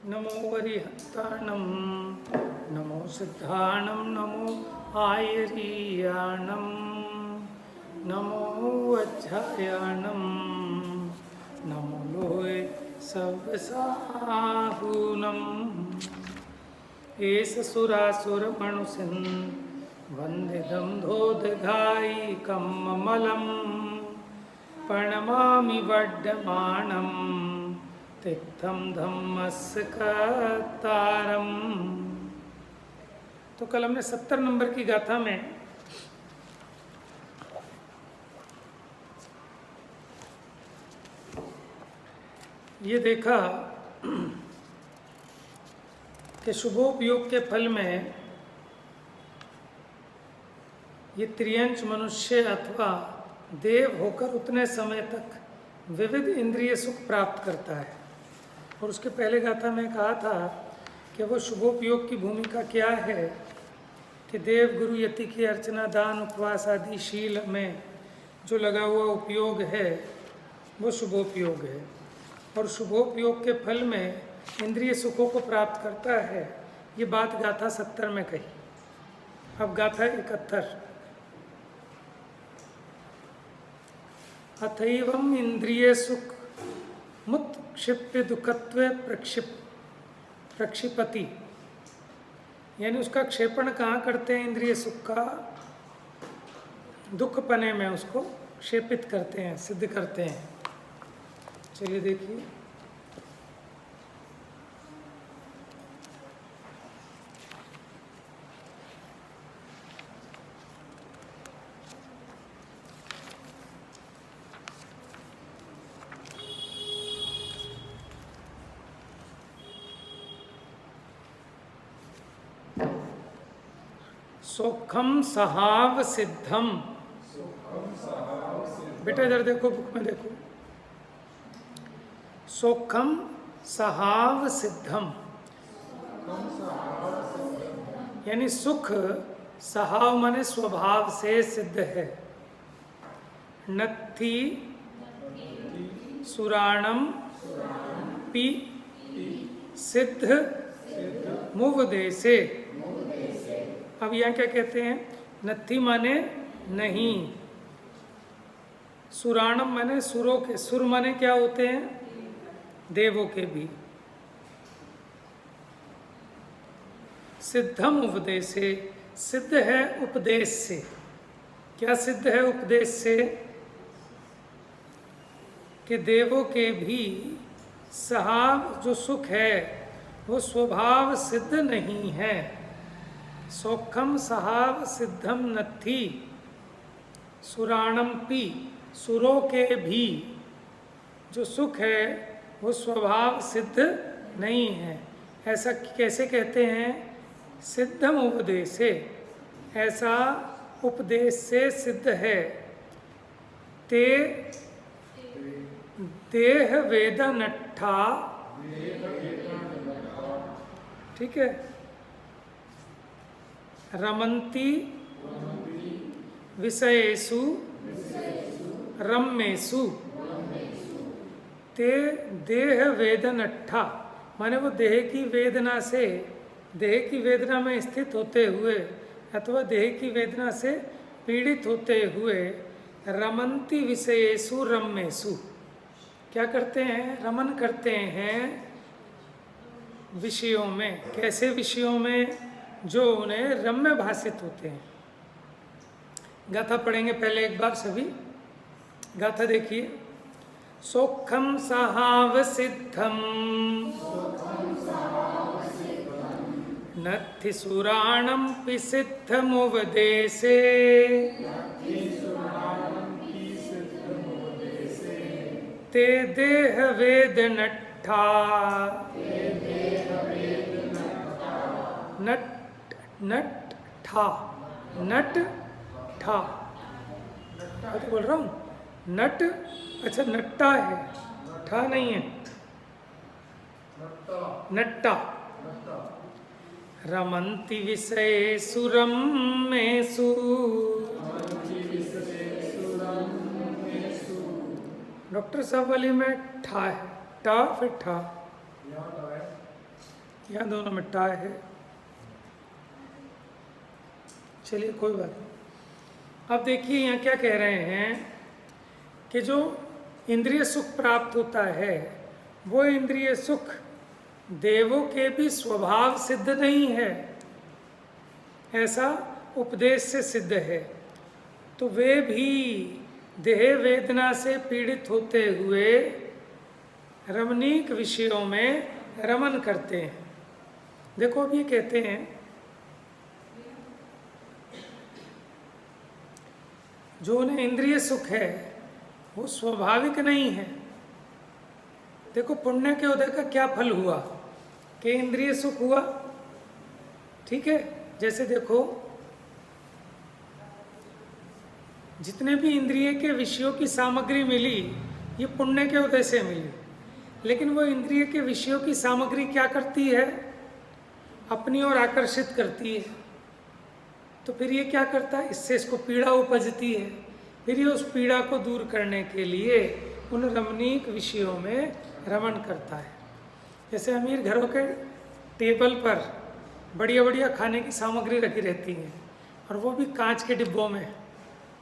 नमो वरिहन्ताणं नमो सिद्धाणं नमो आयरीयाणं नमो वज्रायाणं नमो लोहे सव्यसाहूनं एष सुरासुरमणुसिं वन्दितं धोदघायिकं ममलं प्रणमामि वर्धमानं तिक्तं धम्मस्कतारम। तो कल हमने 70 नंबर की गाथा में ये देखा कि शुभोपयोग के फल में ये त्रियंच मनुष्य अथवा देव होकर उतने समय तक विविध इंद्रिय सुख प्राप्त करता है। और उसके पहले गाथा में कहा था कि वो शुभोपयोग की भूमिका क्या है कि देव गुरु यति की अर्चना दान उपवास आदि शील में जो लगा हुआ उपयोग है वो शुभोपयोग है, और शुभोपयोग के फल में इंद्रिय सुखों को प्राप्त करता है। ये बात गाथा 70 में कही। अब गाथा 71। अथैवम इंद्रिय सुख मुत्क्षिप्य दुखत्वे प्रक्षिपति, यानी उसका क्षेपण कहाँ करते हैं? इंद्रिय सुख का दुख पने में उसको क्षेपित करते हैं, सिद्ध करते हैं। चलिए देखिए, सौखम सहाव सिद्धम। बेटा इधर देखो, बुक में देखो। सौखम सहाव सिद्धम, यानी सुख सहाव माने स्वभाव से सिद्ध है। नत्थि सुराणम पी सिद्ध मुवदेसे। अब यहाँ क्या कहते हैं? नत्थि माने नहीं, सुराणम माने सुरों के, सुर माने क्या होते हैं? देवों के भी। सिद्धम उपदेश से, सिद्ध है उपदेश से। क्या सिद्ध है उपदेश से? कि देवों के भी सहाव जो सुख है वो स्वभाव सिद्ध नहीं है। सौखम सहाव सिद्धम नत्थि सुराणम पी, सुरों के भी जो सुख है वो स्वभाव सिद्ध नहीं है। ऐसा कैसे कहते हैं? सिद्धम उपदेशे, ऐसा उपदेश से सिद्ध है। ते देह वेद नट्ठा, ठीक है, रमन्ति विषयेषु रम्येषु। ते देह वेदनट्ठा माने वो देह की वेदना से, देह की वेदना में स्थित होते हुए अथवा देह की वेदना से पीड़ित होते हुए रमन्ति विषयेषु रम्येषु, क्या करते हैं? रमन करते हैं विषयों में। कैसे विषयों में? जो उन्हें रम्य भाषित होते हैं। गाथा पढ़ेंगे पहले एक बार सभी। गाथा देखिए। सौखम सहाव सिद्धम नत्थि सुराणम पि सिद्धमुपदेशे। ते देह वेद नट्ठा, नट नट ठा, नट ठा, तो बोल रहा हूँ नट। अच्छा नट्टा है, ठा नहीं है, नट्टा। रमन्ति विषयेषु रम्येषु, डॉक्टर साहब वाली में ठा है, टा फिर ठा। यहाँ दोनों में टाई है। चलिए कोई बात नहीं। अब देखिए यहाँ क्या कह रहे हैं कि जो इंद्रिय सुख प्राप्त होता है वो इंद्रिय सुख देवों के भी स्वभाव सिद्ध नहीं है, ऐसा उपदेश से सिद्ध है। तो वे भी देह वेदना से पीड़ित होते हुए रमणीक विषयों में रमन करते हैं। देखो अब ये कहते हैं जो उन्हें इंद्रिय सुख है वो स्वाभाविक नहीं है। देखो पुण्य के उदय का क्या फल हुआ कि इंद्रिय सुख हुआ, ठीक है। जैसे देखो जितने भी इंद्रिय के विषयों की सामग्री मिली ये पुण्य के उदय से मिली, लेकिन वो इंद्रिय के विषयों की सामग्री क्या करती है, अपनी ओर आकर्षित करती है। तो फिर ये क्या करता है, इससे इसको पीड़ा उपजती है। फिर ये उस पीड़ा को दूर करने के लिए उन रमणीक विषयों में रमण करता है। जैसे अमीर घरों के टेबल पर बढ़िया बढ़िया खाने की सामग्री रखी रहती है और वो भी कांच के डिब्बों में,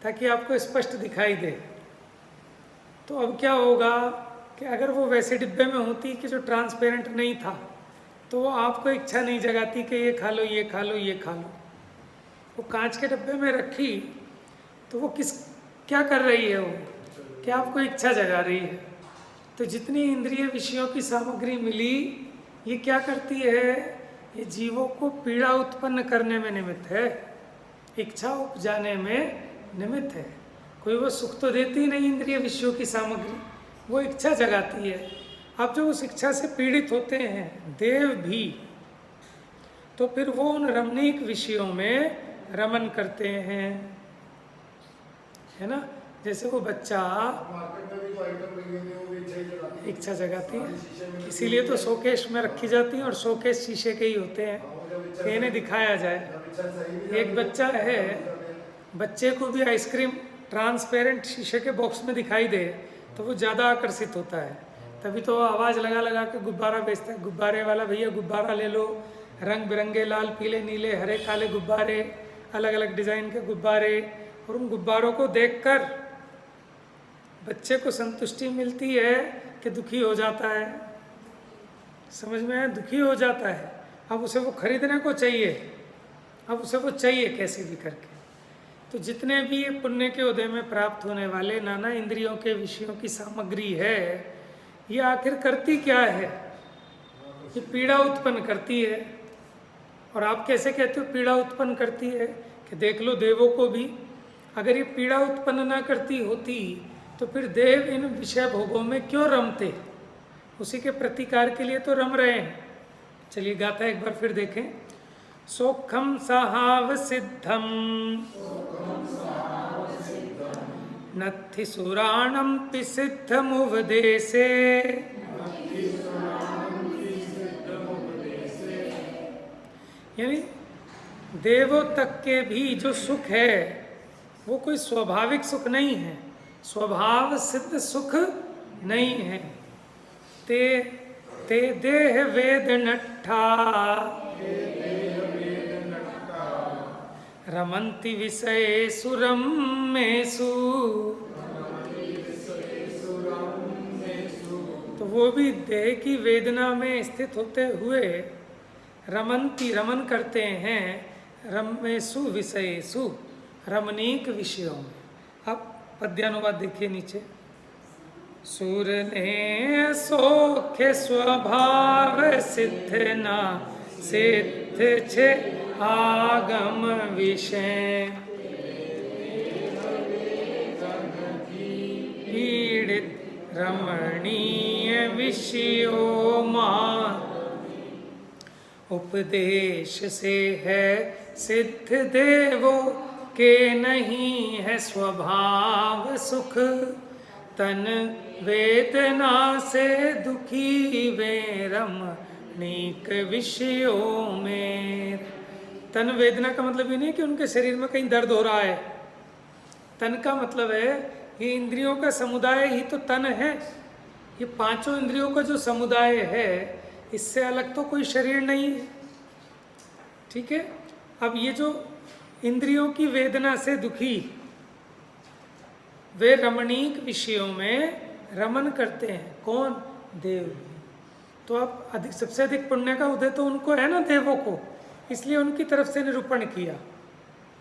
ताकि आपको स्पष्ट दिखाई दे। तो अब क्या होगा कि अगर वो वैसे डिब्बे में होती कि जो ट्रांसपेरेंट नहीं था तो वो आपको इच्छा नहीं जगाती कि ये खा लो ये खा लो ये खा लो। वो कांच के डिब्बे में रखी तो वो क्या कर रही है, वो क्या आपको इच्छा जगा रही है। तो जितनी इंद्रिय विषयों की सामग्री मिली ये क्या करती है, ये जीवों को पीड़ा उत्पन्न करने में निमित्त है, इच्छा उपजाने में निमित्त है। कोई वो सुख तो देती नहीं इंद्रिय विषयों की सामग्री, वो इच्छा जगाती है। अब जो उस इच्छा से पीड़ित होते हैं देव भी, तो फिर वो उन रमणीक विषयों में रमन करते हैं, है ना। जैसे वो बच्चा इच्छा जगाती है, इसीलिए तो शोकेश में रखी जाती है और शोकेश शीशे के ही होते हैं कि इन्हें दिखाया जाए। एक बच्चा है, बच्चे को भी आइसक्रीम ट्रांसपेरेंट शीशे के बॉक्स में दिखाई दे तो वो ज़्यादा आकर्षित होता है। तभी तो आवाज़ लगा लगा के गुब्बारा बेचता है, गुब्बारे वाला भैया गुब्बारा ले लो, रंग बिरंगे लाल पीले नीले हरे काले गुब्बारे, अलग अलग डिज़ाइन के गुब्बारे। और उन गुब्बारों को देखकर बच्चे को संतुष्टि मिलती है कि दुखी हो जाता है, समझ में आया, दुखी हो जाता है। अब उसे वो खरीदने को चाहिए, अब उसे वो चाहिए कैसे भी करके। तो जितने भी ये पुण्य के उदय में प्राप्त होने वाले नाना इंद्रियों के विषयों की सामग्री है, ये आखिर करती क्या है, ये पीड़ा उत्पन्न करती है। और आप कैसे कहते हो पीड़ा उत्पन्न करती है, कि देख लो देवों को भी अगर ये पीड़ा उत्पन्न ना करती होती तो फिर देव इन विषय भोगों में क्यों रमते, उसी के प्रतिकार के लिए तो रम रहे हैं। चलिए गाथा एक बार फिर देखें। सोखम सहाव सिद्धम नत्थि सुराणम सिद्धमुपदेशे यानी देवों तक के भी जो सुख है वो कोई स्वाभाविक सुख नहीं है, स्वभाव सिद्ध सुख नहीं है। ते देह वेद नट्ठा रमन्ति विषयेषु रम्येषु, तो वो भी देह की वेदना में स्थित होते हुए रमन्ति रमन करते हैं, रम्येषु विषयेषु रमणीक विषयों में। अब पद्यानुवाद देखिए नीचे। सुर ने सौख्य स्वभाव सिद्ध ना सिद्ध छे आगम विषय, पीड़ित रमणीय विषयों मा उपदेश से है सिद्ध देवों के नहीं है स्वभाव सुख, तन वेदना से दुखी वे रमणीक विषयों में। तन वेदना का मतलब ये नहीं कि उनके शरीर में कहीं दर्द हो रहा है, तन का मतलब है ये इंद्रियों का समुदाय ही तो तन है। ये पांचों इंद्रियों का जो समुदाय है इससे अलग तो कोई शरीर नहीं है। ठीक है। अब ये जो इंद्रियों की वेदना से दुखी, वे रमणीक विषयों में रमन करते हैं। कौन? देव। तो अब सबसे अधिक पुण्य का उदय तो उनको है ना, देवों को, इसलिए उनकी तरफ से निरूपण किया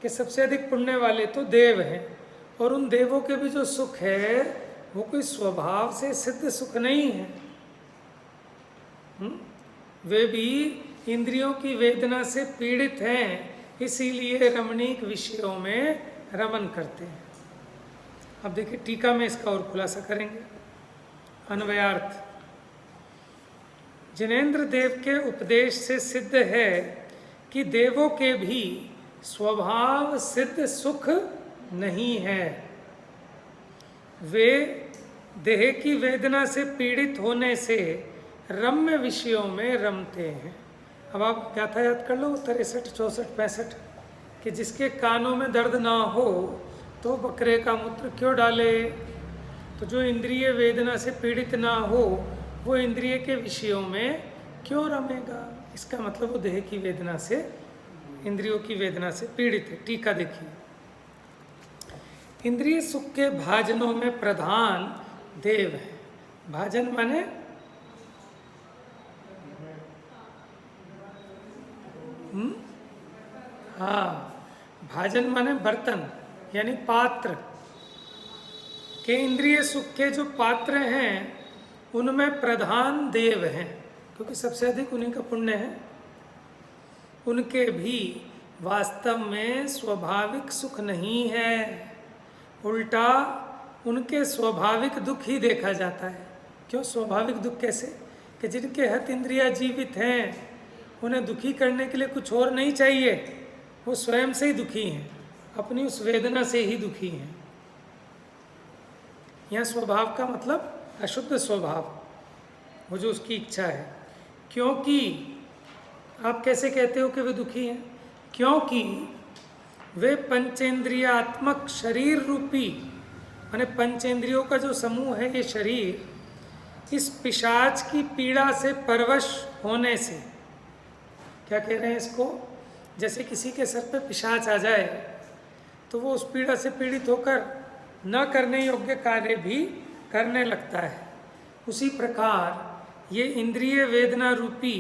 कि सबसे अधिक पुण्य वाले तो देव हैं। और उन देवों के भी जो सुख है वो कोई स्वभाव से सिद्ध सुख नहीं है। वे भी इंद्रियों की वेदना से पीड़ित हैं, इसीलिए रमणीक विषयों में रमन करते हैं। अब देखिए टीका में इसका और खुलासा करेंगे। अन्वयार्थ। जिनेन्द्र देव के उपदेश से सिद्ध है कि देवों के भी स्वभाव सिद्ध सुख नहीं है। वे देह की वेदना से पीड़ित होने से रम्य विषयों में रमते हैं। अब आप गाथा याद कर लो 63, 64, 65 कि जिसके कानों में दर्द ना हो तो बकरे का मूत्र क्यों डाले। तो जो इंद्रिय वेदना से पीड़ित ना हो वो इंद्रिय के विषयों में क्यों रमेगा। इसका मतलब वो देह की वेदना से, इंद्रियों की वेदना से पीड़ित है। टीका देखिए। इंद्रिय सुख के भाजनों में प्रधान देव है। भाजन माने हाँ, भाजन माने बर्तन यानी पात्र के। इंद्रिय सुख के जो पात्र हैं उनमें प्रधान देव हैं, क्योंकि सबसे अधिक उन्हीं का पुण्य है। उनके भी वास्तव में स्वाभाविक सुख नहीं है, उल्टा उनके स्वाभाविक दुख ही देखा जाता है। क्यों स्वाभाविक दुख? कैसे? कि जिनके हत इंद्रिया जीवित हैं उन्हें दुखी करने के लिए कुछ और नहीं चाहिए, वो स्वयं से ही दुखी हैं, अपनी उस वेदना से ही दुखी हैं। यहाँ स्वभाव का मतलब अशुद्ध स्वभाव, वो जो उसकी इच्छा है। क्योंकि आप कैसे कहते हो कि वे दुखी हैं? क्योंकि वे पंचेंद्रियात्मक शरीर रूपी, माने पंचेंद्रियों का जो समूह है ये शरीर, इस पिशाच की पीड़ा से परवश होने से, क्या कह रहे हैं इसको, जैसे किसी के सर पे पिशाच आ जाए तो वो उस पीड़ा से पीड़ित होकर न करने योग्य कार्य भी करने लगता है। उसी प्रकार ये इंद्रिय वेदना रूपी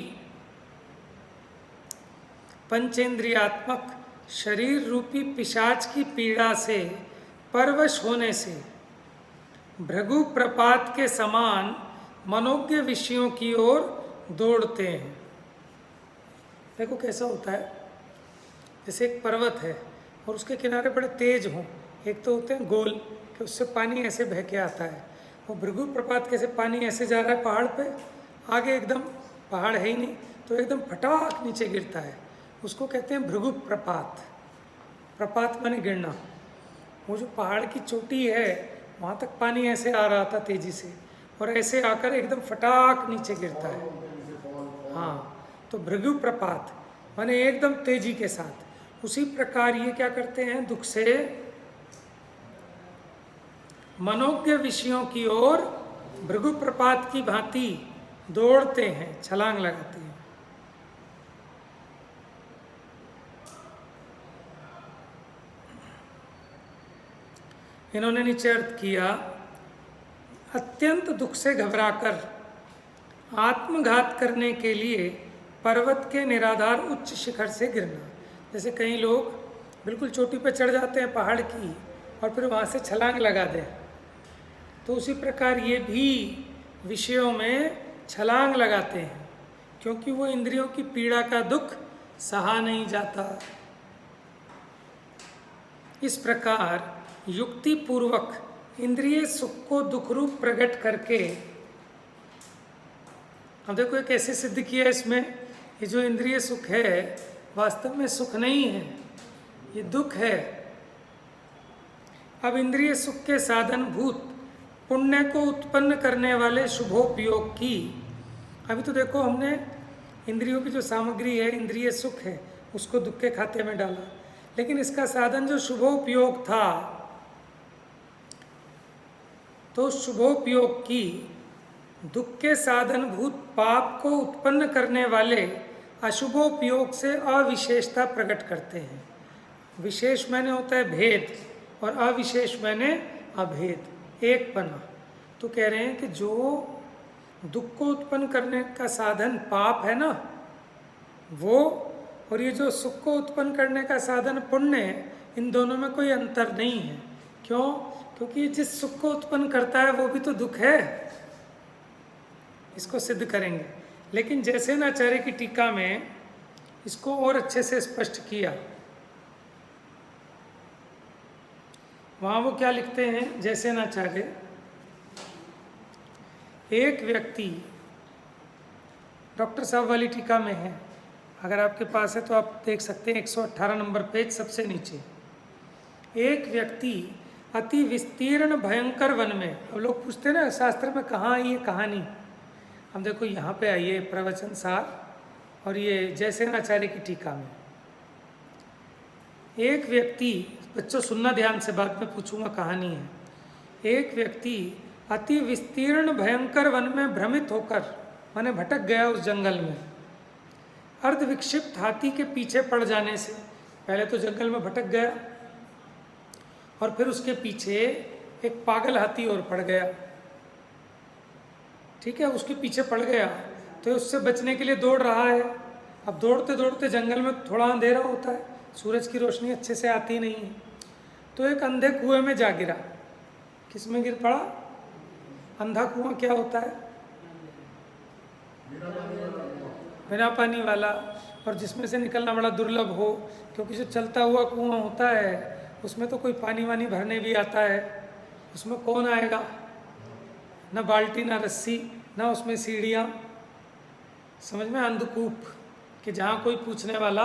पंचेंद्रियात्मक शरीर रूपी पिशाच की पीड़ा से परवश होने से भृगु प्रपात के समान मनोज्ञ विषयों की ओर दौड़ते हैं। देखो कैसा होता है, जैसे एक पर्वत है और उसके किनारे बड़े तेज हों। एक तो होते हैं गोल कि उससे पानी ऐसे बह के आता है, वो भृगु प्रपात कैसे पानी ऐसे जा रहा है पहाड़ पे, आगे एकदम पहाड़ है ही नहीं तो एकदम फटाक नीचे गिरता है, उसको कहते हैं भृगु प्रपात। प्रपात माने गिरना। वो जो पहाड़ की चोटी है वहाँ तक पानी ऐसे आ रहा था तेजी से और ऐसे आकर एकदम फटाक नीचे गिरता है। हाँ, तो भृगु प्रपात माने एकदम तेजी के साथ। उसी प्रकार ये क्या करते हैं, दुख से मनोज्ञ विषयों की ओर भृगु प्रपात की भांति दौड़ते हैं, छलांग लगाते हैं। इन्होंने नीचे अर्थ किया, अत्यंत दुख से घबराकर आत्मघात करने के लिए पर्वत के निराधार उच्च शिखर से गिरना। जैसे कई लोग बिल्कुल चोटी पर चढ़ जाते हैं पहाड़ की और फिर वहाँ से छलांग लगा दें, तो उसी प्रकार ये भी विषयों में छलांग लगाते हैं, क्योंकि वो इंद्रियों की पीड़ा का दुख सहा नहीं जाता। इस प्रकार युक्ति पूर्वक इंद्रिय सुख को दुख रूप प्रकट करके, अब देखो ये कैसे सिद्ध किया इसमें, ये जो इंद्रिय सुख है वास्तव में सुख नहीं है, ये दुख है। अब इंद्रिय सुख के साधन भूत पुण्य को उत्पन्न करने वाले शुभोपयोग की, अभी तो देखो हमने इंद्रियों की जो सामग्री है, इंद्रिय सुख है, उसको दुख के खाते में डाला, लेकिन इसका साधन जो शुभोपयोग था, तो शुभोपयोग की दुख के साधनभूत पाप को उत्पन्न करने वाले अशुभोपयोग से अविशेषता प्रकट करते हैं। विशेष माने होता है भेद और अविशेष माने अभेद, एकपना। तो कह रहे हैं कि जो दुख को उत्पन्न करने का साधन पाप है ना वो, और ये जो सुख को उत्पन्न करने का साधन पुण्य है, इन दोनों में कोई अंतर नहीं है। क्यों? क्योंकि जिस सुख को उत्पन्न करता है वो भी तो दुख है। इसको सिद्ध करेंगे। लेकिन जयसेनाचार्य की टीका में इसको और अच्छे से स्पष्ट किया। वहाँ वो क्या लिखते हैं जयसेनाचार्य, एक व्यक्ति, डॉक्टर साहब वाली टीका में है, अगर आपके पास है तो आप देख सकते हैं, 118 नंबर पेज सबसे नीचे। एक व्यक्ति अति विस्तीर्ण भयंकर वन में, अब लोग पूछते हैं ना शास्त्र में कहाँ आई ये कहानी, हम देखो यहाँ पे आई है प्रवचन सार और ये जयसेनाचार्य की टीका में। एक व्यक्ति, बच्चों सुनना ध्यान से, बाद में पूछूंगा कहानी है। एक व्यक्ति अति विस्तीर्ण भयंकर वन में भ्रमित होकर, माने भटक गया उस जंगल में, अर्धविक्षिप्त हाथी के पीछे पड़ जाने से, पहले तो जंगल में भटक गया और फिर उसके पीछे एक पागल हाथी और पड़ गया। ठीक है, उसके पीछे पड़ गया तो उससे बचने के लिए दौड़ रहा है। अब दौड़ते दौड़ते जंगल में थोड़ा अंधेरा होता है, सूरज की रोशनी अच्छे से आती नहीं है, तो एक अंधे कुएं में जा गिरा। किस में गिर पड़ा? अंधा कुआं क्या होता है? बिना पानी वाला, और जिसमें से निकलना बड़ा दुर्लभ हो, क्योंकि जो चलता हुआ कुआं होता है उसमें तो कोई पानी वानी भरने भी आता है, उसमें कौन आएगा? ना बाल्टी, ना रस्सी, ना उसमें सीढ़ियाँ, समझ में, अंधकूप कि जहाँ कोई पूछने वाला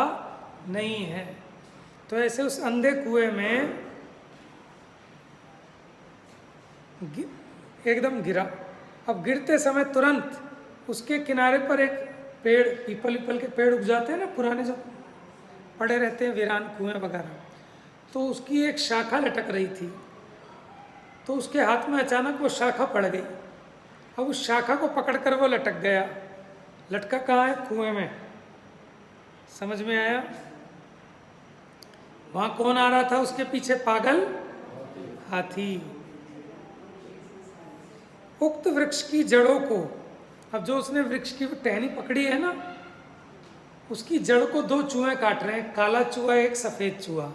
नहीं है। तो ऐसे उस अंधे कुएं में एकदम गिरा। अब गिरते समय तुरंत उसके किनारे पर एक पेड़, पीपल के पेड़ उग जाते हैं ना पुराने, जो पड़े रहते हैं वीरान कुएं वगैरह, तो उसकी एक शाखा लटक रही थी। तो उसके हाथ में अचानक वो शाखा पड़ गई। अब उस शाखा को पकड़कर वो लटक गया। लटका कहाँ है? कुएं में। समझ में आया? वहाँ कौन आ रहा था उसके पीछे? पागल हाथी। उक्त वृक्ष की जड़ों को, अब जो उसने वृक्ष की टहनी पकड़ी है ना, उसकी जड़ को दो चूहे काट रहे हैं, काला चूहा एक सफ़ेद चूहा।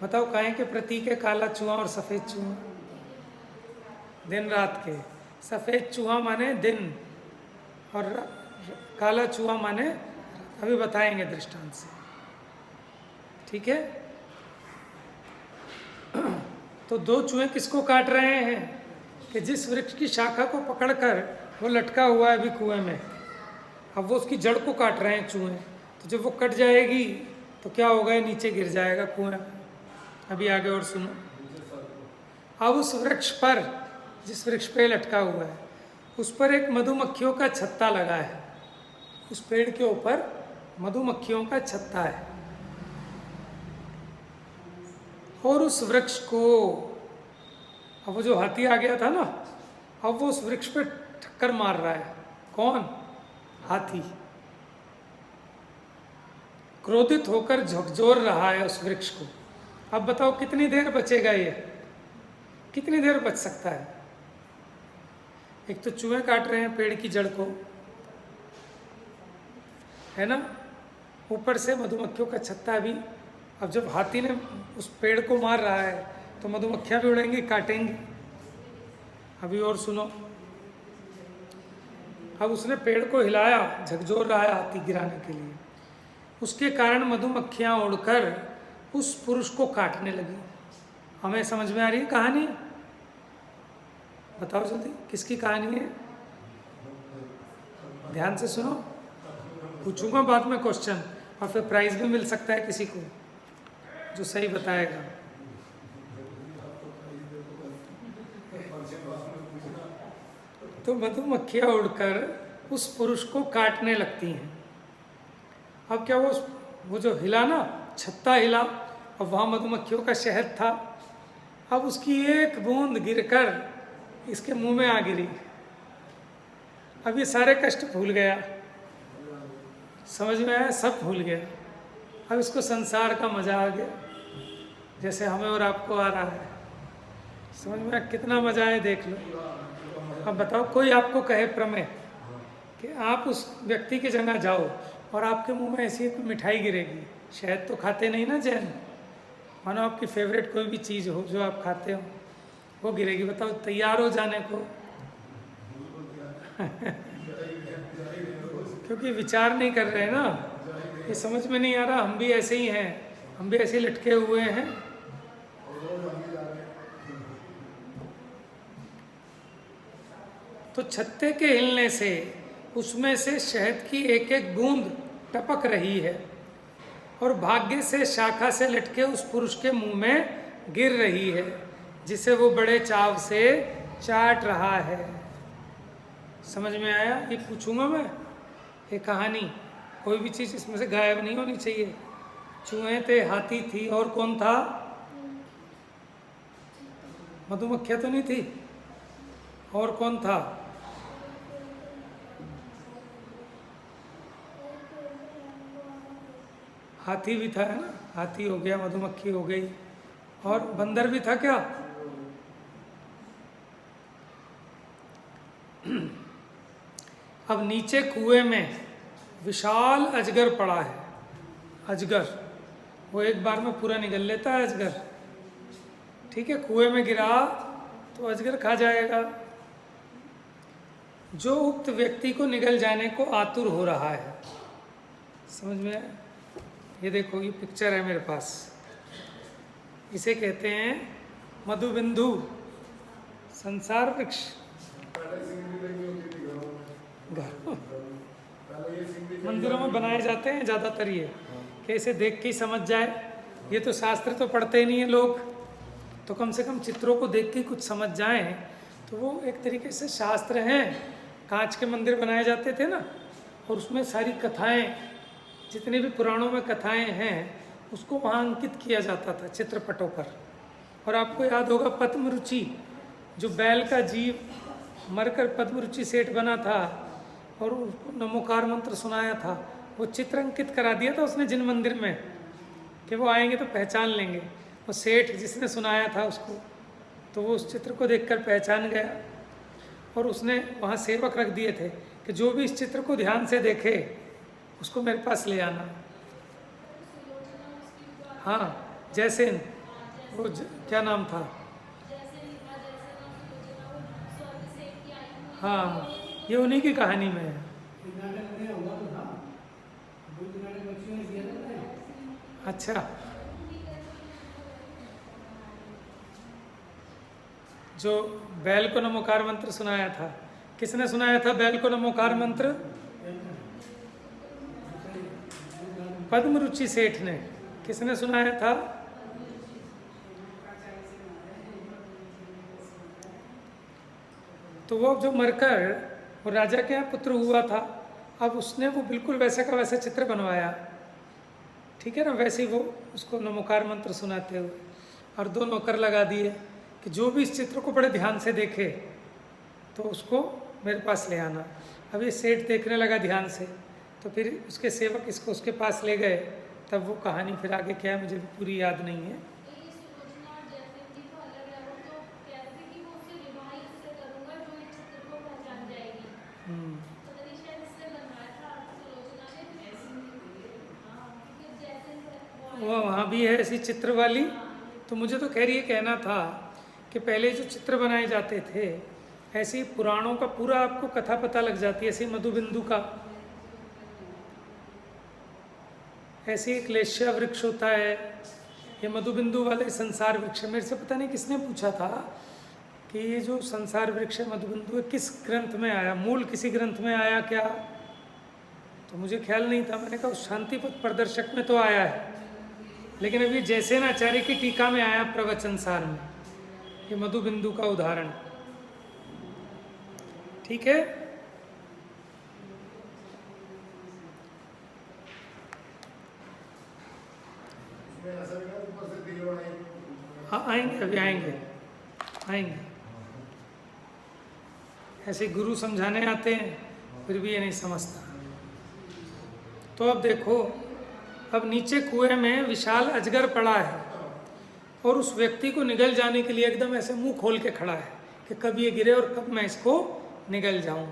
बताओ काहे के प्रतीक है काला चूहा और सफ़ेद चूहा? दिन रात के। सफ़ेद चूहा माने दिन और काला चूहा माने, अभी बताएंगे दृष्टांत से। ठीक है, तो दो चूहे किसको काट रहे हैं? कि जिस वृक्ष की शाखा को पकड़कर वो लटका हुआ है अभी कुएं में, अब वो उसकी जड़ को काट रहे हैं चूहे। तो जब वो कट जाएगी तो क्या होगा? ये नीचे गिर जाएगा कुएं में। अभी आगे और सुनो। अब उस वृक्ष पर, जिस वृक्ष पे लटका हुआ है, उस पर एक मधुमक्खियों का छत्ता लगा है। उस पेड़ के ऊपर मधुमक्खियों का छत्ता है। और उस वृक्ष को, अब वो जो हाथी आ गया था ना, अब वो उस वृक्ष पे टक्कर मार रहा है। कौन? हाथी। क्रोधित होकर झकझोर रहा है उस वृक्ष को। अब बताओ कितनी देर बचेगा ये? कितनी देर बच सकता है? एक तो चूहे काट रहे हैं पेड़ की जड़ को, है ना, ऊपर से मधुमक्खियों का छत्ता भी। अब जब हाथी ने उस पेड़ को मार रहा है तो मधुमक्खियां भी उड़ेंगी, काटेंगी। अभी और सुनो। अब उसने पेड़ को हिलाया, झकझोर रहा है हाथी गिराने के लिए। उसके कारण मधुमक्खियां उड़कर उस पुरुष को काटने लगी। हमें समझ में आ रही है कहानी? बताओ जल्दी, किसकी कहानी है? ध्यान से सुनो, पूछूंगा बाद में क्वेश्चन, और फिर प्राइज भी मिल सकता है किसी को जो सही बताएगा। तो मधुमक्खियां उड़कर उस पुरुष को काटने लगती हैं। अब क्या वो जो हिला ना, छत्ता हिला, और वहाँ मधुमक्खियों का शहद था। अब उसकी एक बूंद गिरकर इसके मुंह में आ गिरी। अब ये सारे कष्ट भूल गया, समझ में आया, सब भूल गया। अब इसको संसार का मजा आ गया, जैसे हमें और आपको आ रहा है। समझ में आया कितना मजा है, देख लो। अब बताओ, कोई आपको कहे प्रमेय कि आप उस व्यक्ति की जगह जाओ और आपके मुंह में ऐसी कोई मिठाई गिरेगी, शायद तो खाते नहीं ना जैन, मानो आपकी फेवरेट कोई भी चीज़ हो जो आप खाते हो, वो गिरेगी, बताओ तैयार हो जाने को? क्योंकि विचार नहीं कर रहे ना, ये समझ में नहीं आ रहा, हम भी ऐसे ही हैं, हम भी ऐसे ही लटके हुए हैं। तो छत्ते के हिलने से उसमें से शहद की एक एक बूंद टपक रही है और भाग्य से शाखा से लटके उस पुरुष के मुंह में गिर रही है, जिसे वो बड़े चाव से चाट रहा है। समझ में आया? ये पूछूंगा मैं, ये कहानी, कोई भी चीज़ इसमें से गायब नहीं होनी चाहिए। चूहे थे, हाथी थी, और कौन था? मधुमक्खियाँ तो नहीं थी, और कौन था? हाथी भी था, है ना? हाथी हो गया, मधुमक्खी हो गई, और बंदर भी था क्या? अब नीचे कुएं में विशाल अजगर पड़ा है। अजगर वो एक बार में पूरा निगल लेता है अजगर, ठीक है? कुएं में गिरा तो अजगर खा जाएगा। जो उक्त व्यक्ति को निगल जाने को आतुर हो रहा है। समझ में आया? ये देखो, ये पिक्चर है मेरे पास, इसे कहते हैं मधुबिंदु, संसार वृक्ष। मंदिरों में बनाए जाते हैं ज़्यादातर ये, कि इसे देख के ही समझ जाए। ये तो शास्त्र तो पढ़ते ही नहीं है लोग, तो कम से कम चित्रों को देख के कुछ समझ जाएं, तो वो एक तरीके से शास्त्र हैं। कांच के मंदिर बनाए जाते थे ना, और उसमें सारी कथाएं, जितनी भी पुराणों में कथाएं हैं, उसको वहाँ अंकित किया जाता था चित्रपटों पर। और आपको याद होगा पद्मरुचि, जो बैल का जीव मरकर पद्मरुचि सेठ बना था और उसको नमोकार मंत्र सुनाया था, वो चित्र अंकित करा दिया था उसने जिन मंदिर में, कि वो आएंगे तो पहचान लेंगे। वो सेठ जिसने सुनाया था उसको, तो वो उस चित्र को देखकर पहचान गया, और उसने वहाँ सेवक रख दिए थे कि जो भी इस चित्र को ध्यान से देखे उसको मेरे पास ले आना। हाँ, जयसेन, वो क्या नाम था? हाँ, ये उन्हीं की कहानी में है। अच्छा, जो बैल को नमोकार मंत्र सुनाया था, किसने सुनाया था बैल को नमोकार मंत्र? पद्मरुचि सेठ ने। किसने सुनाया था? तो वो जो मरकर वो राजा के यहाँ पुत्र हुआ था, अब उसने वो बिल्कुल वैसे का वैसा चित्र बनवाया, ठीक है ना? वैसे ही वो उसको नमोकार मंत्र सुनाते हुए, और 2 नौकर लगा दिए कि जो भी इस चित्र को बड़े ध्यान से देखे तो उसको मेरे पास ले आना। अब ये सेठ देखने लगा ध्यान से, तो फिर उसके सेवक इसको उसके पास ले गए। तब वो कहानी फिर आगे क्या है मुझे भी पूरी याद नहीं है। वो वहाँ भी है ऐसी चित्र वाली। तो मुझे तो खैर ये कहना था कि पहले जो चित्र बनाए जाते थे, ऐसे पुराणों का पूरा आपको कथा पता लग जाती है। ऐसे मधुबिंदु का, ऐसे एक लेश्या वृक्ष होता है, ये मधुबिंदु वाले संसार वृक्ष। मेरे से पता नहीं किसने पूछा था कि ये जो संसार वृक्ष है मधुबिंदु है, किस ग्रंथ में आया, मूल किसी ग्रंथ में आया क्या? तो मुझे ख्याल नहीं था। मैंने कहा उस शांति पथ प्रदर्शक में तो आया है, लेकिन अभी जैसे आचार्य की टीका में आया प्रवचन सार में, ये मधुबिंदु का उदाहरण, ठीक है? हाँ, आएंगे, अभी आएंगे, आएंगे। ऐसे गुरु समझाने आते हैं फिर भी ये नहीं समझता। तो अब देखो, अब नीचे कुएं में विशाल अजगर पड़ा है और उस व्यक्ति को निगल जाने के लिए एकदम ऐसे मुंह खोल के खड़ा है कि कब ये गिरे और कब मैं इसको निगल जाऊं।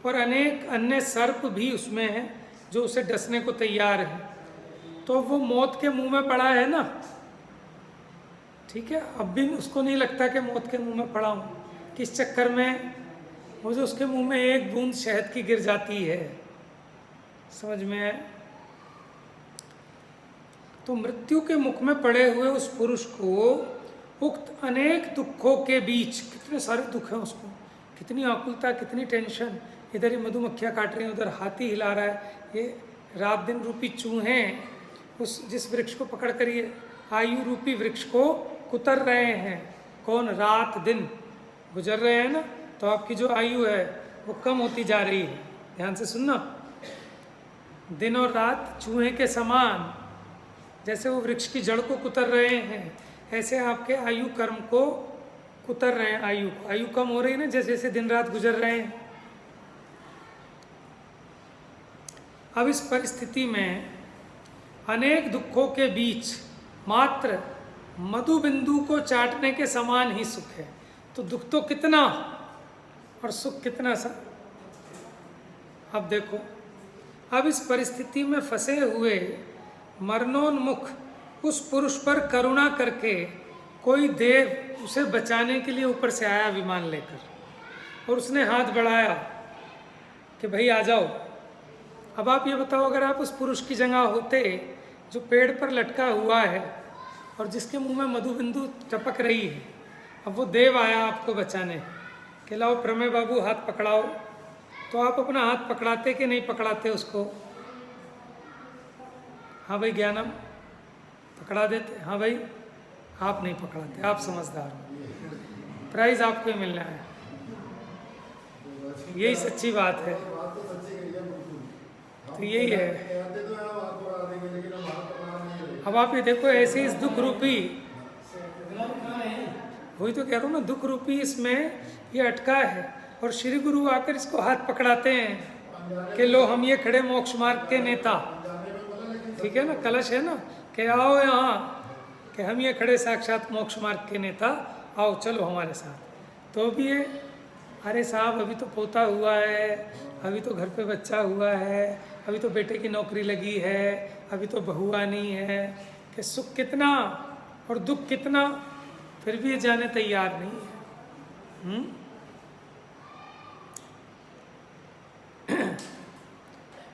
और अनेक अन्य सर्प भी उसमें हैं जो उसे डसने को तैयार हैं। तो वो मौत के मुंह में पड़ा है ना, ठीक है, अब भी उसको नहीं लगता कि मौत के मुंह में पड़ा हूँ। किस चक्कर में? वो जो उसके मुंह में एक बूंद शहद की गिर जाती है, समझ में आए? तो मृत्यु के मुख में पड़े हुए उस पुरुष को उक्त अनेक दुखों के बीच, कितने सारे दुख हैं उसको, कितनी आकुलता, कितनी टेंशन, इधर ही मधुमक्खियाँ काट रही हैं, उधर हाथी हिला रहा है, ये रात दिन रूपी चूहे उस जिस वृक्ष को पकड़ कर ये आयु रूपी वृक्ष को कुतर रहे हैं। कौन? रात दिन गुजर रहे हैं ना, तो आपकी जो आयु है वो कम होती जा रही है। ध्यान से सुनना, दिन और रात चूहे के समान, जैसे वो वृक्ष की जड़ को कुतर रहे हैं, ऐसे आपके आयु कर्म को कुतर रहे हैं। आयु कम हो रही है ना, जैसे जैसे दिन रात गुजर रहे हैं। अब इस परिस्थिति में अनेक दुखों के बीच मात्र मधु बिंदु को चाटने के समान ही सुख है। तो दुख तो कितना और सुख कितना सा। अब देखो, अब इस परिस्थिति में फंसे हुए मरणोन्मुख उस पुरुष पर करुणा करके कोई देव उसे बचाने के लिए ऊपर से आया विमान लेकर, और उसने हाथ बढ़ाया कि भाई आ जाओ। अब आप ये बताओ, अगर आप उस पुरुष की जगह होते जो पेड़ पर लटका हुआ है और जिसके मुंह में मधु बिंदु टपक रही है, अब वो देव आया आपको बचाने कि लाओ प्रमेय बाबू हाथ पकड़ाओ, तो आप अपना हाथ पकड़ाते कि नहीं पकड़ाते उसको? हाँ भाई ज्ञानम, पकड़ा देते। हाँ भाई, आप नहीं पकड़ाते, आप समझदार हो, प्राइज आपको ही मिलना है, यही सच्ची बात है। तो यही है। अब आप ये देखो, ऐसे इस दुख रूपी, वही तो कह रहा हूँ ना, दुख रूपी इसमें ये अटका है, और श्री गुरु आकर इसको हाथ पकड़ाते हैं कि लो हम ये खड़े मोक्ष मार्ग के नेता, ठीक है ना, कलश है ना, कि आओ यहाँ, कि हम ये खड़े साक्षात मोक्ष मार्ग के नेता, आओ चलो हमारे साथ। तो भी ये, अरे साहब अभी तो पोता हुआ है, अभी तो घर पे बच्चा हुआ है, अभी तो बेटे की नौकरी लगी है, अभी तो बहू आनी है, कि सुख कितना और दुख कितना, फिर भी ये जाने तैयार नहीं है।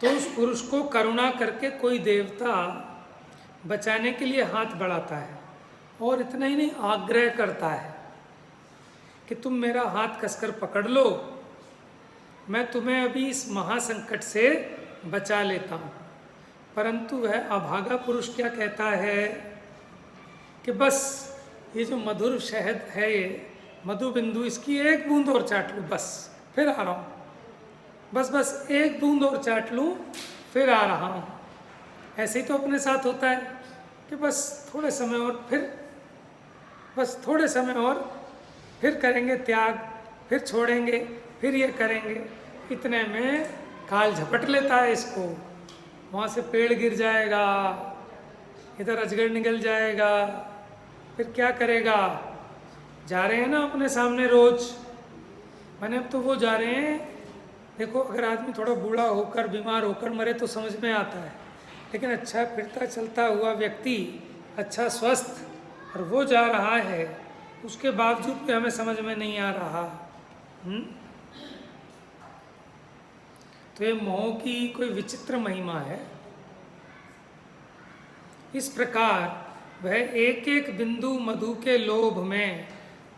तो उस पुरुष को करुणा करके कोई देवता बचाने के लिए हाथ बढ़ाता है, और इतना ही नहीं, आग्रह करता है कि तुम मेरा हाथ कसकर पकड़ लो, मैं तुम्हें अभी इस महासंकट से बचा लेता हूँ। परंतु वह अभागा पुरुष क्या कहता है कि बस ये जो मधुर शहद है, ये मधु बिंदु, इसकी एक बूंद और चाट लूँ, बस फिर आ रहा हूँ, बस एक बूंद और चाट लूँ, फिर आ रहा हूँ। ऐसे ही तो अपने साथ होता है कि बस थोड़े समय और, फिर बस थोड़े समय और, फिर करेंगे त्याग, फिर छोड़ेंगे, फिर ये करेंगे। इतने में काल झपट लेता है इसको, वहाँ से पेड़ गिर जाएगा, इधर अजगर निकल जाएगा, फिर क्या करेगा? जा रहे हैं ना अपने सामने रोज, मैंने अब तो वो जा रहे हैं। देखो, अगर आदमी थोड़ा बूढ़ा होकर बीमार होकर मरे तो समझ में आता है, लेकिन अच्छा फिरता चलता हुआ व्यक्ति, अच्छा स्वस्थ, और वो जा रहा है, उसके बावजूद भी हमें समझ में नहीं आ रहा। तो ये मोह की कोई विचित्र महिमा है। इस प्रकार वह एक एक बिंदु मधु के लोभ में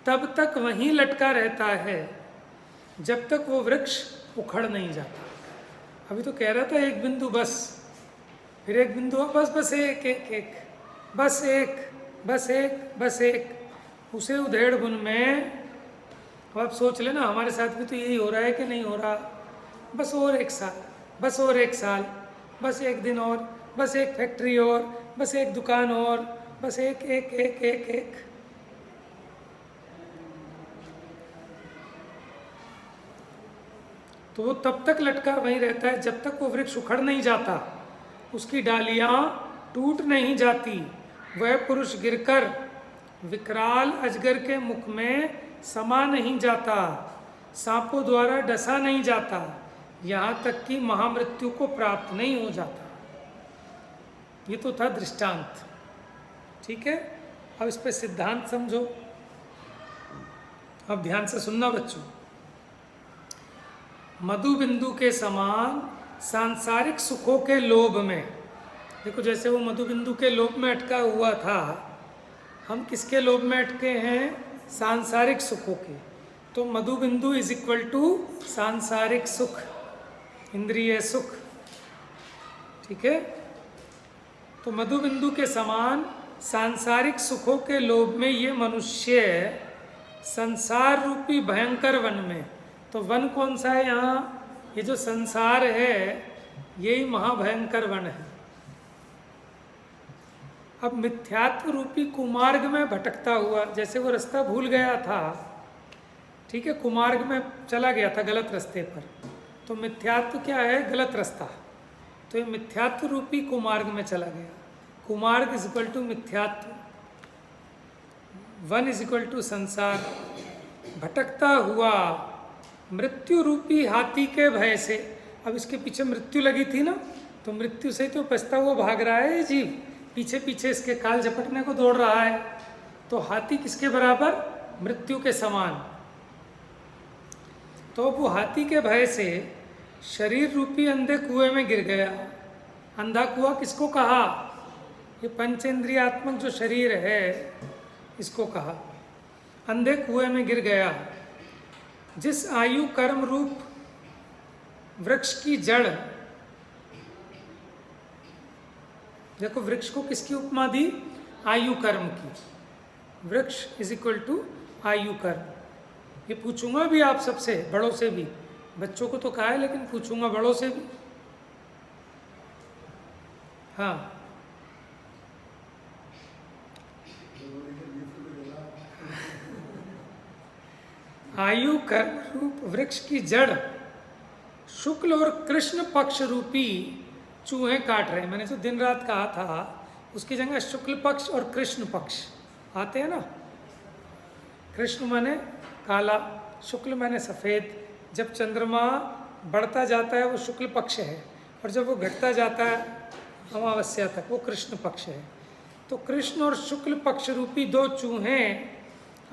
तब तक वहीं लटका रहता है जब तक वो वृक्ष उखड़ नहीं जाता। अभी तो कह रहा था एक बिंदु बस, फिर एक बिंदु बस एक एक एक, बस एक बस एक बस एक, उसे उधेड़ बुन में। अब आप सोच लेना, हमारे साथ भी तो यही हो रहा है कि नहीं हो रहा? बस और एक साल, बस और एक साल, बस एक दिन और, बस एक फैक्ट्री और, बस एक दुकान और, बस एक एक एक एक एक। तो वो तब तक लटका वहीं रहता है जब तक वो वृक्ष उखड़ नहीं जाता, उसकी डालियां टूट नहीं जाती, वह पुरुष गिरकर विकराल अजगर के मुख में समा नहीं जाता, सांपों द्वारा डसा नहीं जाता, यहाँ तक कि महामृत्यु को प्राप्त नहीं हो जाता। ये तो था दृष्टांत, ठीक है। अब इस पे सिद्धांत समझो। अब ध्यान से सुनना बच्चों। मधु बिंदु के समान सांसारिक सुखों के लोभ में, देखो जैसे वो मधु बिंदु के लोभ में अटका हुआ था, हम किसके लोभ में अटके हैं? सांसारिक सुखों के। तो मधु बिंदु इज इक्वल टू सांसारिक सुख, इंद्रिय सुख, ठीक है। तो मधु बिंदु के समान सांसारिक सुखों के लोभ में ये मनुष्य संसार रूपी भयंकर वन में, तो वन कौन सा है यहाँ? ये जो संसार है यही महाभयंकर वन है। अब मिथ्यात्व रूपी कुमार्ग में भटकता हुआ, जैसे वो रास्ता भूल गया था, ठीक है, कुमार्ग में चला गया था गलत रास्ते पर, तो मिथ्यात्व क्या है? गलत रास्ता। तो ये मिथ्यात्व रूपी कुमार्ग में चला गया। कुमार्ग इज इक्वल टू मिथ्यात्व, वन इज इक्वल टू संसार। भटकता हुआ मृत्यु रूपी हाथी के भय से, अब इसके पीछे मृत्यु लगी थी ना, तो मृत्यु से तो बचता हुआ भाग रहा है ये जीव, पीछे पीछे इसके काल झपटने को दौड़ रहा है। तो हाथी किसके बराबर? मृत्यु के समान। तो वो हाथी के भय से शरीर रूपी अंधे कुएं में गिर गया। अंधा कुआं किसको कहा? ये पंचेंद्रियात्मक जो शरीर है इसको कहा। अंधे कुएं में गिर गया। जिस आयु कर्म रूप वृक्ष की जड़, देखो वृक्ष को किसकी उपमा दी? आयु कर्म की। वृक्ष इज इक्वल टू आयु कर्म। ये पूछूंगा भी आप सबसे, बड़ों से भी, बच्चों को तो कहा है लेकिन पूछूंगा बड़ों से भी। हाँ, आयु कर्म रूप वृक्ष की जड़ शुक्ल और कृष्ण पक्ष रूपी चूहे काट रहे हैं। मैंने तो दिन रात कहा था, उसकी जगह शुक्ल पक्ष और कृष्ण पक्ष आते हैं ना। कृष्ण माने काला, शुक्ल माने सफ़ेद। जब चंद्रमा बढ़ता जाता है वो शुक्ल पक्ष है, और जब वो घटता जाता है अमावस्या तक वो कृष्ण पक्ष है। तो कृष्ण और शुक्ल पक्ष रूपी दो चूहे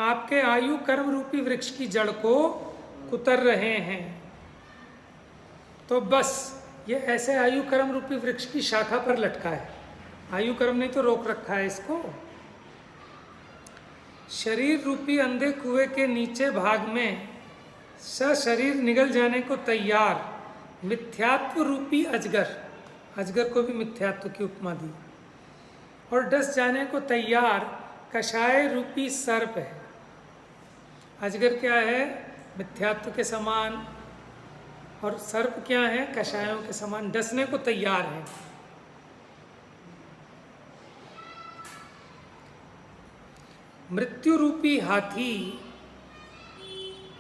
आपके आयु कर्म रूपी वृक्ष की जड़ को कुतर रहे हैं। तो बस ये ऐसे आयु कर्म रूपी वृक्ष की शाखा पर लटका है। आयु कर्म ने तो रोक रखा है इसको। शरीर रूपी अंधे कुएं के नीचे भाग में सशरीर निगल जाने को तैयार मिथ्यात्व रूपी अजगर, अजगर को भी मिथ्यात्व की उपमा दी, और डस जाने को तैयार कषाय रूपी सर्प है। अजगर क्या है? मिथ्यात्व के समान, और सर्प क्या है? कषायों के समान, डसने को तैयार है। मृत्यु रूपी हाथी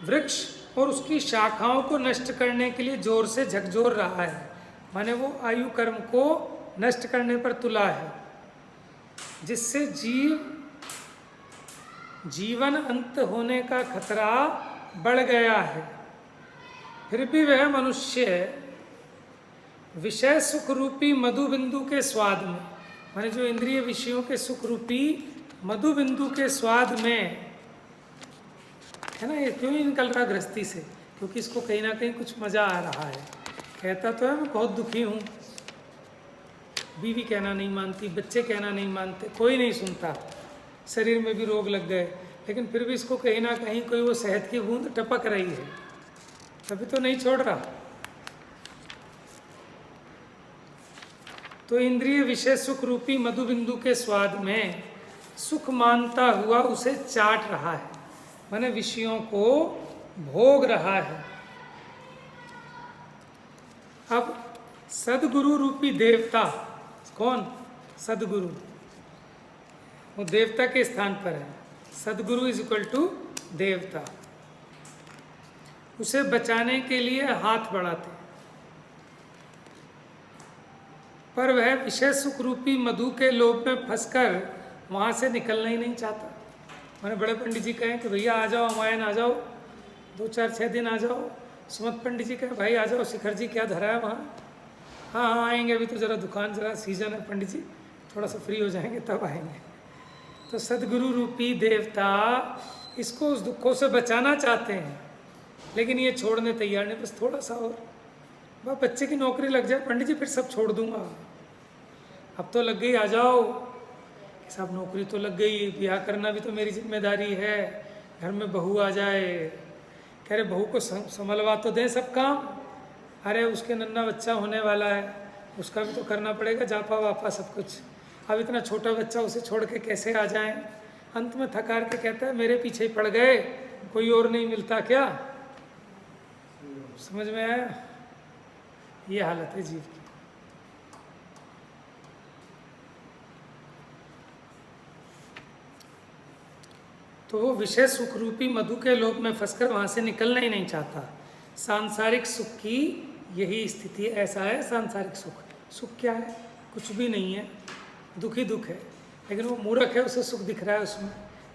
वृक्ष और उसकी शाखाओं को नष्ट करने के लिए जोर से झकझोर रहा है। माने वो आयु कर्म को नष्ट करने पर तुला है, जिससे जीवन अंत होने का खतरा बढ़ गया है। फिर भी वह मनुष्य विषय सुख रूपी मधु बिंदु के स्वाद में, माने जो इंद्रिय विषयों के सुख रूपी मधु बिंदु के स्वाद में है ना। ये क्यों नहीं निकल रहा गृहस्थी से? क्योंकि इसको कहीं ना कहीं कुछ मज़ा आ रहा है। कहता तो है मैं बहुत दुखी हूँ, बीवी कहना नहीं मानती, बच्चे कहना नहीं मानते, कोई नहीं सुनता, शरीर में भी रोग लग गए, लेकिन फिर भी इसको कहीं ना कहीं कोई वो शहद की बूंद टपक रही है, तभी तो नहीं छोड़ रहा। तो इंद्रिय विषय सुख रूपी मधु बिंदु के स्वाद में सुख मानता हुआ उसे चाट रहा है, माने विषयों को भोग रहा है। अब सदगुरु रूपी देवता कौन? सदगुरु, वो देवता के स्थान पर है। सदगुरु इज इक्वल टू देवता। उसे बचाने के लिए हाथ बढ़ाते हैं, पर वह विषय सुख रूपी मधु के लोभ में फंसकर वहाँ से निकलना ही नहीं चाहता। मैंने बड़े पंडित जी कहें कि भैया आ जाओ, हमारे आ जाओ, 2-4-6 दिन आ जाओ। सुमत पंडित जी कहें भाई आ जाओ, शिखर जी क्या धरा है वहाँ? हाँ हाँ आएंगे, अभी तो ज़रा दुकान ज़रा सीजन है पंडित जी, थोड़ा सा फ्री हो जाएंगे तब आएंगे। तो सदगुरु रूपी देवता इसको उस दुखों से बचाना चाहते हैं, लेकिन ये छोड़ने तैयार नहीं। बस थोड़ा सा और, बस बच्चे की नौकरी लग जाए पंडित जी, फिर सब छोड़ दूंगा। अब तो लग गई, आ जाओ। सब नौकरी तो लग गई, ब्याह करना भी तो मेरी जिम्मेदारी है, घर में बहू आ जाए, कह रहे बहू को संभलवा तो दें सब काम। अरे उसके नन्ना बच्चा होने वाला है, उसका भी तो करना पड़ेगा, जापा वापा सब कुछ। अब इतना छोटा बच्चा, उसे छोड़ के कैसे आ जाएं? अंत में थकार के कहता है मेरे पीछे ही पड़ गए, कोई और नहीं मिलता क्या? समझ में आया? ये हालत है जीव की। तो वो विषय सुख रूपी मधु के लोभ में फंसकर वहाँ से निकलना ही नहीं चाहता। सांसारिक सुख की यही स्थिति ऐसा है। सांसारिक सुख, सुख क्या है? कुछ भी नहीं है, दुख ही दुख है। लेकिन वो मूर्ख है, उसे सुख दिख रहा है उसमें।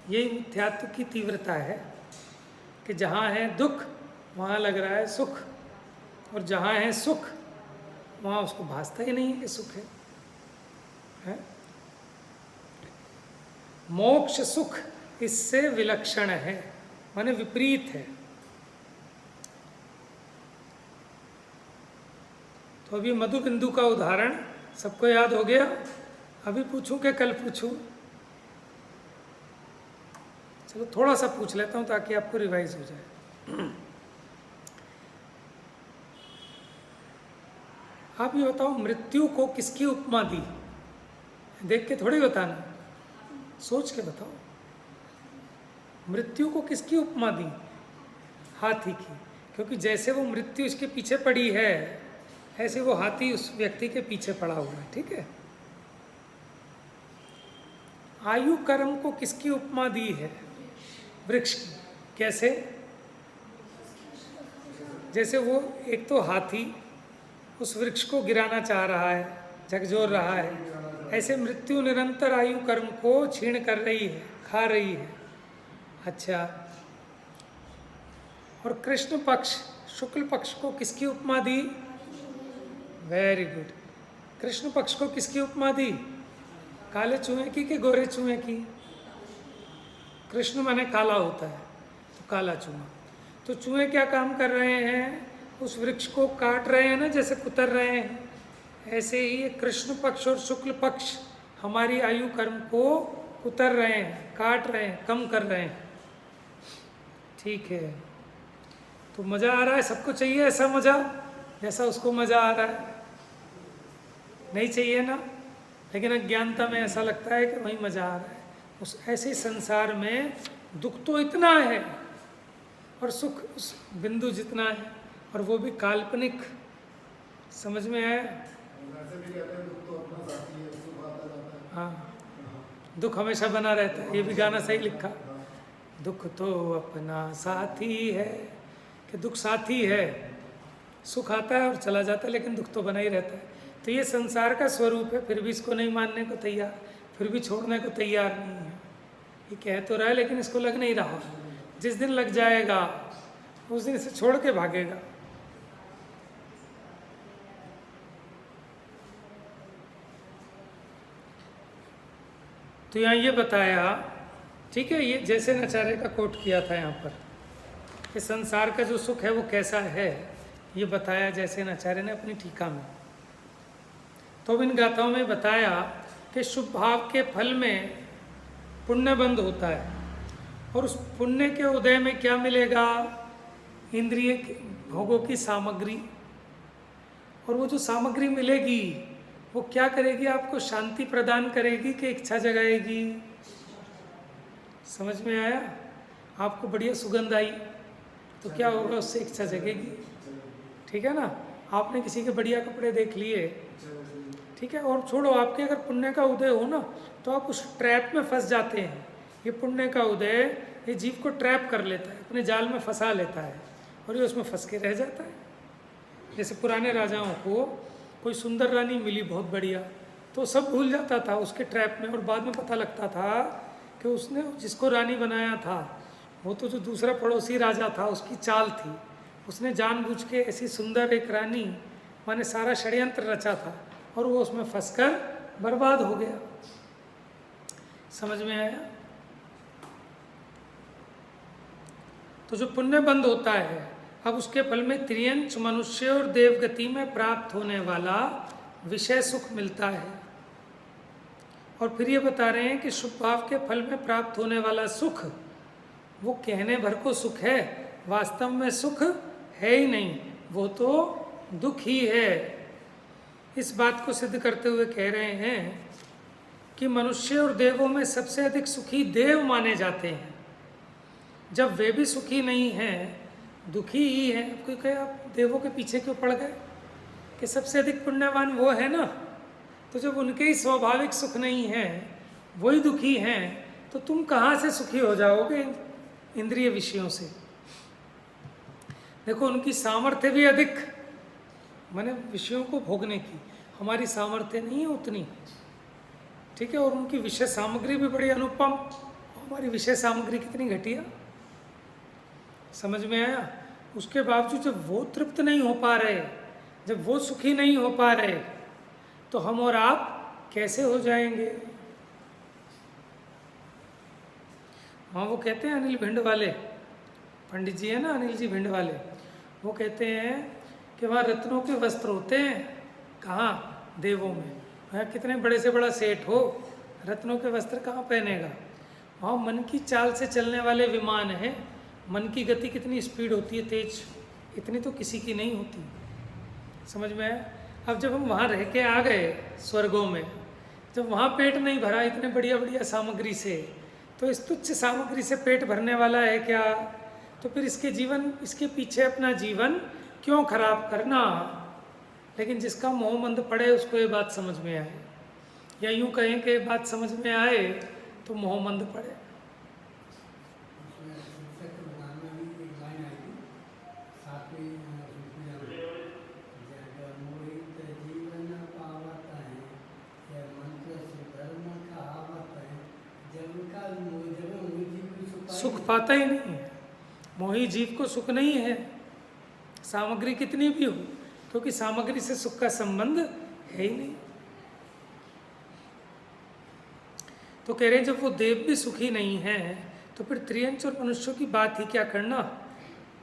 यही मिथ्यात्व की तीव्रता है कि जहाँ है दुख वहाँ लग रहा है सुख, और जहाँ है सुख वहाँ उसको भासता ही नहीं है कि सुख है? मोक्ष सुख इससे विलक्षण है, माने विपरीत है। तो अभी मधु बिंदु का उदाहरण सबको याद हो गया? अभी पूछूं कि कल पूछूं? चलो थोड़ा सा पूछ लेता हूं ताकि आपको रिवाइज हो जाए। आप ये बताओ, मृत्यु को किसकी उपमा दी? देख के थोड़ी बताना, सोच के बताओ। मृत्यु को किसकी उपमा दी? हाथी की, क्योंकि जैसे वो मृत्यु इसके पीछे पड़ी है, ऐसे वो हाथी उस व्यक्ति के पीछे पड़ा हुआ है। ठीक है। आयु कर्म को किसकी उपमा दी है? वृक्ष की। कैसे? जैसे वो एक तो हाथी उस वृक्ष को गिराना चाह रहा है, झकझोर रहा है, ऐसे मृत्यु निरंतर आयु कर्म को छीण कर रही है, खा रही है। अच्छा, और कृष्ण पक्ष, शुक्ल पक्ष को किसकी उपमा दी? Very good. कृष्ण पक्ष को किसकी उपमा दी? काले चूहे की कि गोरे चूहे की? कृष्ण माने काला होता है, तो काला चूहा। तो चूहे क्या काम कर रहे हैं? उस वृक्ष को काट रहे हैं ना, जैसे कुतर रहे हैं। ऐसे ही कृष्ण पक्ष और शुक्ल पक्ष हमारी आयु कर्म को कुतर रहे हैं, काट रहे हैं, कम कर रहे हैं। ठीक है। तो मज़ा आ रहा है? सबको चाहिए ऐसा मज़ा जैसा उसको मज़ा आ रहा है? नहीं चाहिए ना? लेकिन अज्ञानता में ऐसा लगता है कि वही मज़ा आ रहा है। उस ऐसे संसार में दुख तो इतना है और सुख उस बिंदु जितना है, और वो भी काल्पनिक। समझ में आया? हाँ, दुख हमेशा बना रहता है। ये भी गाना सही लिखा, दुख तो अपना साथी है। कि दुख साथी है, सुख आता है और चला जाता है, लेकिन दुख तो बना ही रहता है। तो ये संसार का स्वरूप है, फिर भी इसको नहीं मानने को तैयार, फिर भी छोड़ने को तैयार नहीं है। ये कह तो रहा है लेकिन इसको लग नहीं रहा। जिस दिन लग जाएगा उस दिन इसे छोड़ के भागेगा। तो यहाँ ये बताया, ठीक है, ये जैसे नचारे का कोट किया था यहाँ पर कि संसार का जो सुख है वो कैसा है, ये बताया जैसे नचारे ने अपनी टीका में। तो इन गाथाओं में बताया कि शुभ भाव के फल में पुण्य बंध होता है, और उस पुण्य के उदय में क्या मिलेगा? इंद्रिय भोगों की सामग्री। और वो जो सामग्री मिलेगी वो क्या करेगी? आपको शांति प्रदान करेगी कि इच्छा जगाएगी? समझ में आया? आपको बढ़िया सुगंध आई तो क्या होगा? उससे इच्छा जगेगी। ठीक है ना? आपने किसी के बढ़िया कपड़े देख लिए, ठीक है, और छोड़ो, आपके अगर पुण्य का उदय हो ना तो आप उस ट्रैप में फंस जाते हैं। ये पुण्य का उदय ये जीव को ट्रैप कर लेता है, अपने जाल में फंसा लेता है। और ये उसमें फंस के रह जाता है। जैसे पुराने राजाओं को कोई सुंदर रानी मिली बहुत बढ़िया, तो सब भूल जाता था उसके ट्रैप में, और बाद में पता लगता था कि उसने जिसको रानी बनाया था वो तो जो दूसरा पड़ोसी राजा था उसकी चाल थी। उसने जानबूझ के ऐसी सुंदर एक रानी माने सारा षड्यंत्र रचा था, और वो उसमें फंसकर बर्बाद हो गया। समझ में आया? तो जो पुण्य बंद होता है, अब उसके फल में त्रियंच मनुष्य और देवगति में प्राप्त होने वाला विषय सुख मिलता है। और फिर ये बता रहे हैं कि शुभ भाव के फल में प्राप्त होने वाला सुख वो कहने भर को सुख है, वास्तव में सुख है ही नहीं, वो तो दुख ही है। इस बात को सिद्ध करते हुए कह रहे हैं कि मनुष्य और देवों में सबसे अधिक सुखी देव माने जाते हैं। जब वे भी सुखी नहीं हैं, दुखी ही है, क्योंकि आप देवों के पीछे क्यों पड़ गए कि सबसे अधिक पुण्यवान वो है ना, तो जब उनके ही स्वाभाविक सुख नहीं है, वही दुखी हैं, तो तुम कहाँ से सुखी हो जाओगे इंद्रिय विषयों से? देखो उनकी सामर्थ्य भी अधिक, माने विषयों को भोगने की हमारी सामर्थ्य नहीं है उतनी, ठीक है, और उनकी विषय सामग्री भी बड़ी अनुपम, हमारी विषय सामग्री कितनी घटिया। समझ में आया? उसके बावजूद जब वो तृप्त नहीं हो पा रहे, जब वो सुखी नहीं हो पा रहे, तो हम और आप कैसे हो जाएंगे? हाँ, वो कहते हैं अनिल भिंड वाले पंडित जी है ना, अनिल जी भिंड वाले, वो कहते हैं कि वहाँ रत्नों के वस्त्र होते हैं। कहाँ? देवों में। वहाँ कितने बड़े से बड़ा सेठ हो, रत्नों के वस्त्र कहाँ पहनेगा? वहाँ मन की चाल से चलने वाले विमान हैं। मन की गति कितनी स्पीड होती है, तेज, इतनी तो किसी की नहीं होती। समझ में आया? अब जब हम वहाँ रह के आ गए स्वर्गों में, जब वहाँ पेट नहीं भरा इतने बढ़िया बढ़िया सामग्री से, तो इस तुच्छ सामग्री से पेट भरने वाला है क्या? तो फिर इसके पीछे अपना जीवन क्यों खराब करना? लेकिन जिसका मोह मंद पड़े उसको ये बात समझ में आए, या यूँ कहें कि बात समझ में आए तो मोह मंद पड़े। सुख पाता ही नहीं है, मोही जीव को सुख नहीं है, सामग्री कितनी भी हो, क्योंकि सामग्री से सुख का संबंध है ही नहीं। तो कह रहे हैं जब वो देव भी सुखी नहीं है, तो फिर त्रियंच और मनुष्यों की बात ही क्या करना,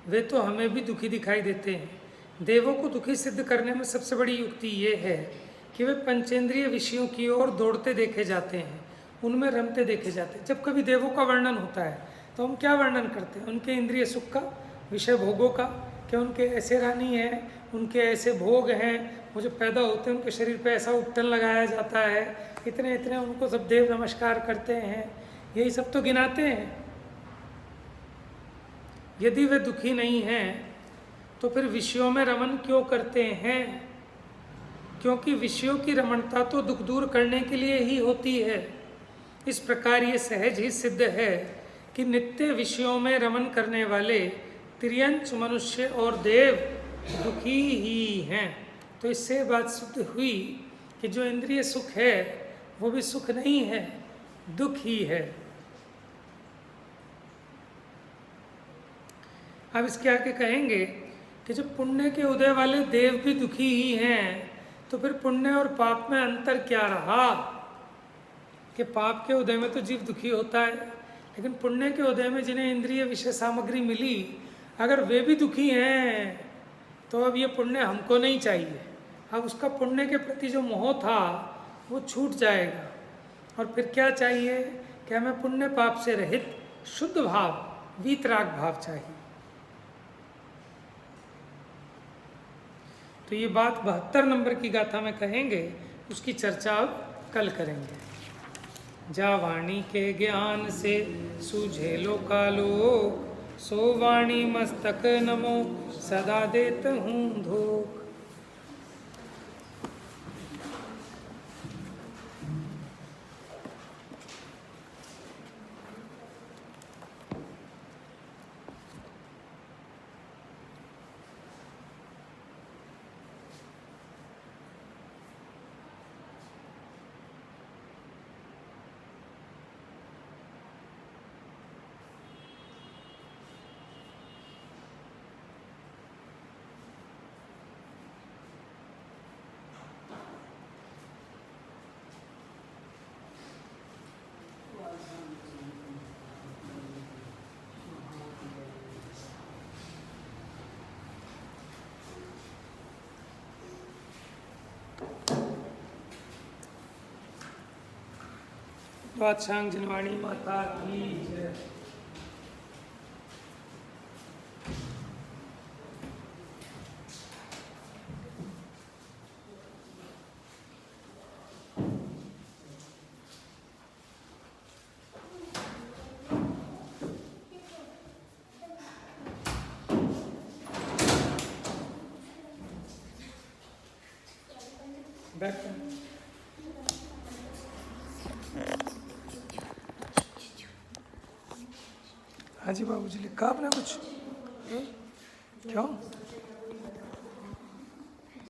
वे तो हमें भी दुखी दिखाई देते हैं। देवों को दुखी सिद्ध करने में सबसे बड़ी युक्ति ये है कि वे पंचेंद्रिय विषयों की ओर दौड़ते देखे जाते हैं, उनमें रमते देखे जाते हैं। जब कभी देवों का वर्णन होता है तो हम क्या वर्णन करते हैं? उनके इंद्रिय सुख का, विषय भोगों का, कि उनके ऐसे रानी हैं, उनके ऐसे भोग हैं, वो जो पैदा होते हैं उनके शरीर पे ऐसा उपटन लगाया जाता है, इतने इतने उनको सब देव नमस्कार करते हैं, यही सब तो गिनाते हैं। यदि वे दुखी नहीं हैं तो फिर विषयों में रमन क्यों करते हैं? क्योंकि विषयों की रमणता तो दुख दूर करने के लिए ही होती है। इस प्रकार ये सहज ही सिद्ध है कि नित्य विषयों में रमन करने वाले त्रियंच मनुष्य और देव दुखी ही हैं। तो इससे बात सिद्ध हुई कि जो इंद्रिय सुख है वो भी सुख नहीं है, दुख ही है। अब इसके आगे कहेंगे कि जो पुण्य के उदय वाले देव भी दुखी ही हैं, तो फिर पुण्य और पाप में अंतर क्या रहा? कि पाप के उदय में तो जीव दुखी होता है, लेकिन पुण्य के उदय में जिन्हें इंद्रिय विषय सामग्री मिली, अगर वे भी दुखी हैं तो अब ये पुण्य हमको नहीं चाहिए। अब उसका पुण्य के प्रति जो मोह था वो छूट जाएगा, और फिर क्या चाहिए कि हमें पुण्य पाप से रहित शुद्ध भाव, वीतराग भाव चाहिए। तो ये बात 72 नंबर की गाथा में कहेंगे, उसकी चर्चा अब कल करेंगे। जा वाणी के ज्ञान से सूझे लोकालोक, सो वाणी मस्तक नमो सदा देत हूँ धोख। द्वादशांग जिनवाणी माता की जय। बैक करना। हाँ जी बाबू जी, लिखा आपने कुछ? क्यों?